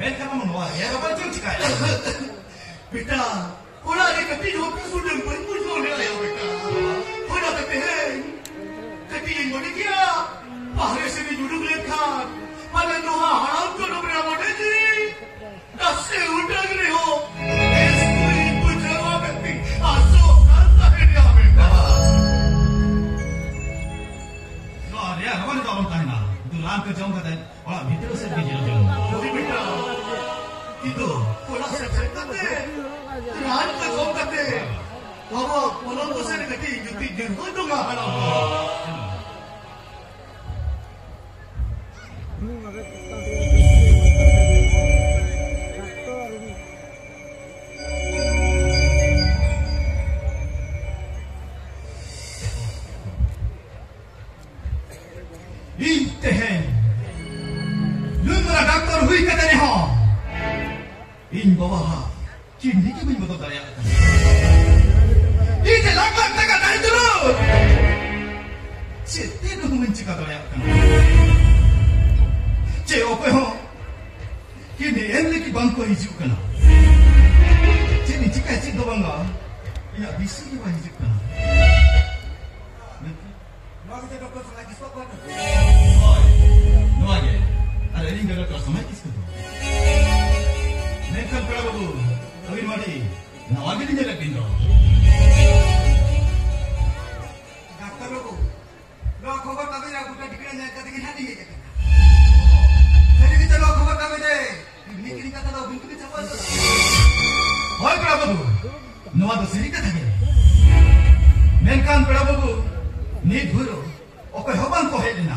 mereka menolak ya apa yang cakap beta orang ni kati dua puluh sudah berpuluh ni lah ya beta orang kati kati yang mana dia bahaya sini duduk lekat pada doa haram tu nak berapa ni nasi udah ni ho esok itu jawab kati asok kata dia beta no dia apa ni kau orang na itu lam kerjaan kata orang betul sebiji jauh jadi beta itu orang sebiji kata रात में कौन करते हैं हम पलंग को से निकलती जुती दिन हो तो कहाँ बना इनते हैं लुंगरा डॉक्टर हुई कहते हैं हाँ इन बाबा Kini kita betul tak ya? Ini lakak tak ada itu. Cete tu mencikar tak ya? Cewek apa? Kini enak bangku hijau kena. Jadi jika cik bangga, ia bisa juga hijau kena. Mau kita doktor lagi siapa? No aja. Ada ini jaga terus sama kisah tu. Mereka berapa tu? Tapi mari, nak lagi ni jalan pintar. Doktor logo, lo khabar tak ada aku tak dikira nak kata kita ni je. Jadi kita lo khabar tak ada. Ini kini kata lo bintu kita apa? Hai berapa tu? Nama tu sini kata dia. Menkan berapa tu? Ni dulu. Apa hebat kau hari ni?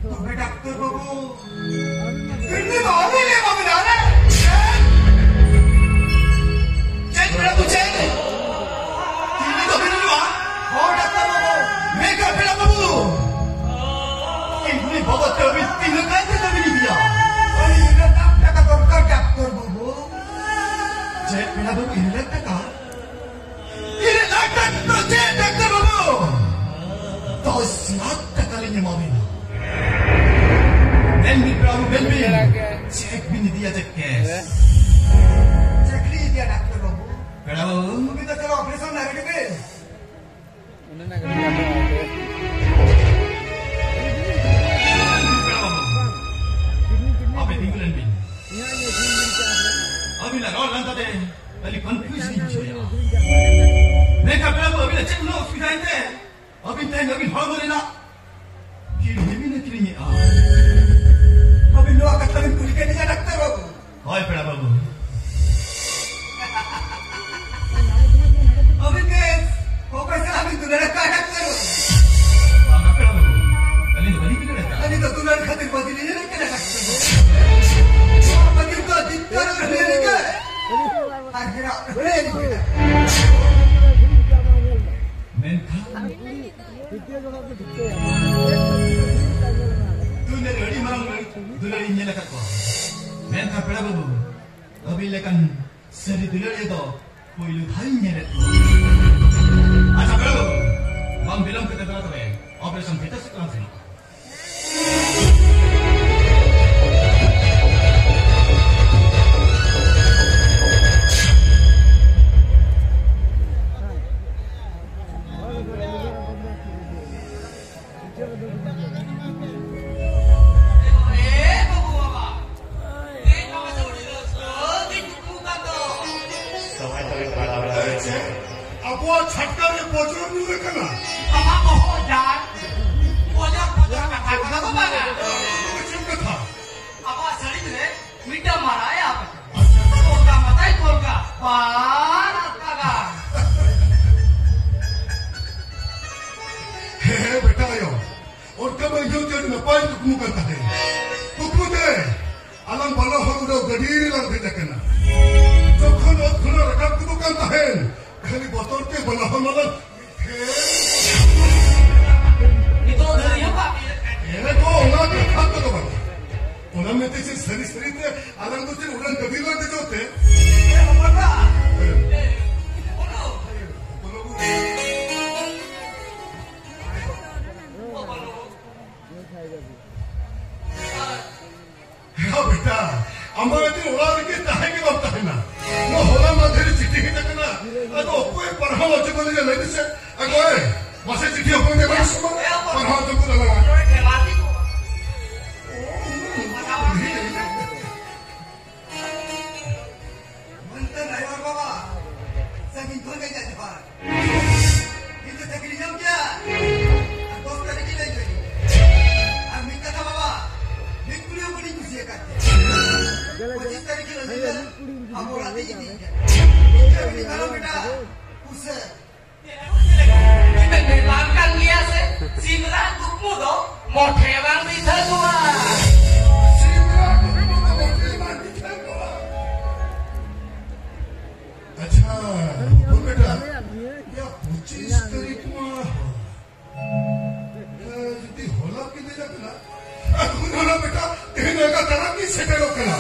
Tapi doktor logo, ini mana ni kamu dah? Berapa cek? Ini tu bini dua. Oh doktor babu, mereka berapa babu? Ini bawa terus tinggal kata tu bini dia. Oh ini tak doktor babu. Cek berapa babu ini lekak? Ini lekak tu cek doktor babu. Tahu siapa kalinya mau bina? Bini berapa bini? Cek bini dia cek kes. Cek dia doktor babu. Kenapa? Kita cakap operasi nak ada ke? Mana nak ada apa? Apa tinggalan bin? Abi nak orang tadi, tadi confuse ni cuci. Mereka berapa? Abi nak cek nak hospital ini. Abi tanya abi hal mana nak? Kiri ni nak kiri ni. Abi nak kata ni kulikan ni ada doktor babu. Hai berapa babu? Abi ke? Kau pasal abi tu nak kata doktor. Apa berapa? Kali ni balik kita dah. Kali tu nak kata balik ni nak kata doktor. Bagi kau dintar ni ke? Akhirnya boleh ni. Mental. Tu ni ready marang tu ready ni nak kau. Mental berapa bu? Abi lekan seri tu ready tu. Koilu hanya ni. Acha berapa? Bang bilang kita telah tu operasi kita sekarang sini. boleh je lagi set. Aku masa cuti apa dia baru semua. Panah tu pun dah. Mantan driver baba, saking thol gaya jahat pak. Itu tak kiri jam dia. Aku sekarang di lain jadi. Aku kata baba, nikuli aku ni kusi akan. 25 तारीख की रंजीत हम रात ही नहीं है ये करो बेटा उसे kita dilangkan dia se simra tukmudo mothewan dithatua simra tukmudo mothewan dithatua अच्छा वो बेटा या 25 तारीख में यदि होला कि नहीं लगना aku होला बेटा तेरे का तरह की settle होकला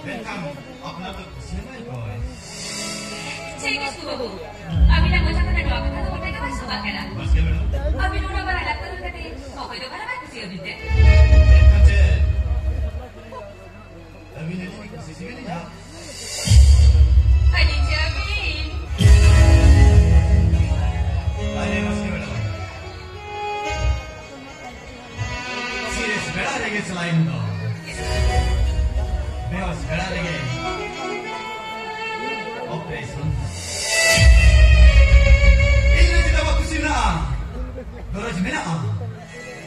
Bentam, apna to kusinai boy. Sige, Babu. Abi lang usapan na doon. Ano ba tayo sa bakala? Mas ke beno. Abi doon na bahala. Tanong ka din. Okay, doon ka naman kasi yun din. Kace. Abi ne ni kusisi beni ya. Ani Abi. Aye mas ke beno. Serius beda lagi selain to. Beos beda lagi. Operation. Ini tidak bagus sih nak. Dorang mana?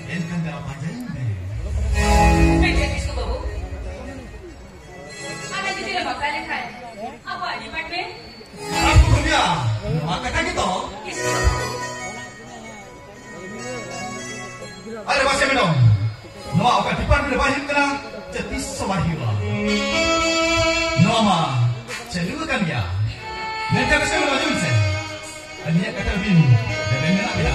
Entah dah apa jadi. Pwede ko, Babu. Ano din sila magkalikan? Apa, lipat ba? Aku kerja. Maka tak gitu. Ada bahasa minum. Noa akan depan bila bahasa kena jadi semahiwa. Noa mah celukan dia. Nanti aku saya melaju sen. Ania kata bin. Dan nak bila.